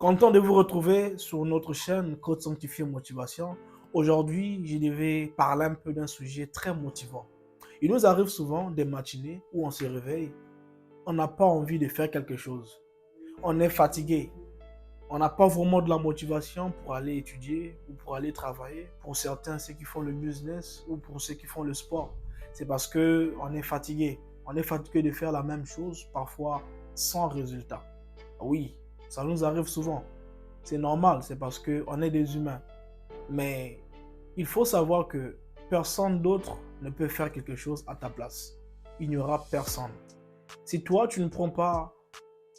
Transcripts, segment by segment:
Content de vous retrouver sur notre chaîne Code Sanctifié Motivation. Aujourd'hui, je devais parler un peu d'un sujet très motivant. Il nous arrive souvent des matinées où on se réveille, on n'a pas envie de faire quelque chose. On est fatigué, on n'a pas vraiment de la motivation pour aller étudier ou pour aller travailler. Pour certains, ceux qui font le business ou pour ceux qui font le sport, c'est parce qu'on est fatigué. On est fatigué de faire la même chose, parfois sans résultat. Oui, ça nous arrive souvent. C'est normal, c'est parce qu'on est des humains. Mais il faut savoir que personne d'autre ne peut faire quelque chose à ta place. Il n'y aura personne. Si toi, tu ne prends pas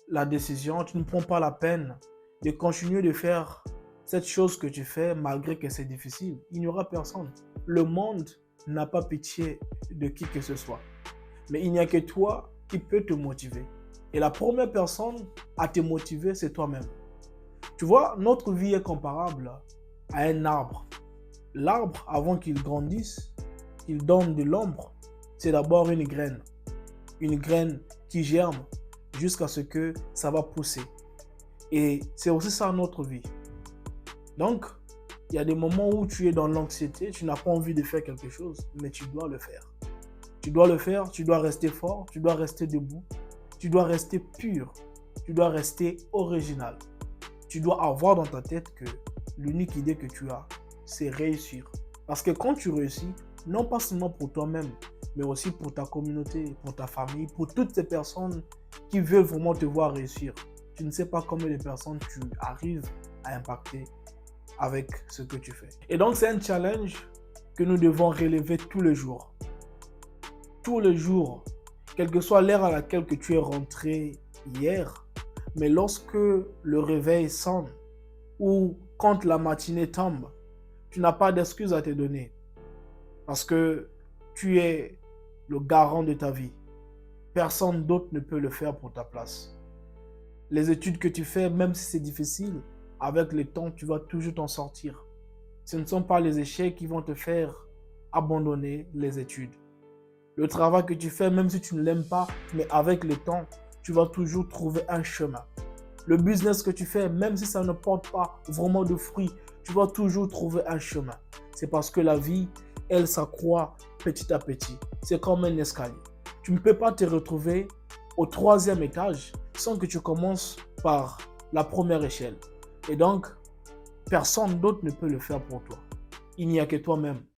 la décision, tu ne prends pas la peine de continuer de faire cette chose que tu fais malgré que c'est difficile, il n'y aura personne. Le monde n'a pas pitié de qui que ce soit. Mais il n'y a que toi qui peux te motiver. Et la première personne à te motiver, c'est toi-même. Tu vois, notre vie est comparable à un arbre. L'arbre, avant qu'il grandisse, qu'il donne de l'ombre, c'est d'abord une graine. Une graine qui germe jusqu'à ce que ça va pousser. Et c'est aussi ça notre vie. Donc, il y a des moments où tu es dans l'anxiété, tu n'as pas envie de faire quelque chose, mais tu dois le faire. Tu dois le faire, tu dois rester fort, tu dois rester debout, tu dois rester pur, tu dois rester original. Tu dois avoir dans ta tête que l'unique idée que tu as, c'est réussir. Parce que quand tu réussis, non pas seulement pour toi-même, mais aussi pour ta communauté, pour ta famille, pour toutes ces personnes qui veulent vraiment te voir réussir. Tu ne sais pas combien de personnes tu arrives à impacter avec ce que tu fais. Et donc, c'est un challenge que nous devons relever tous les jours. Tous les jours, quelle que soit l'heure à laquelle que tu es rentré hier, mais lorsque le réveil sonne ou quand la matinée tombe, tu n'as pas d'excuses à te donner parce que tu es le garant de ta vie. Personne d'autre ne peut le faire pour ta place. Les études que tu fais, même si c'est difficile, avec le temps, tu vas toujours t'en sortir. Ce ne sont pas les échecs qui vont te faire abandonner les études. Le travail que tu fais, même si tu ne l'aimes pas, mais avec le temps, tu vas toujours trouver un chemin. Le business que tu fais, même si ça ne porte pas vraiment de fruits, tu vas toujours trouver un chemin. C'est parce que la vie, elle s'accroît petit à petit. C'est comme un escalier. Tu ne peux pas te retrouver au troisième étage sans que tu commences par la première échelle. Et donc, personne d'autre ne peut le faire pour toi. Il n'y a que toi-même.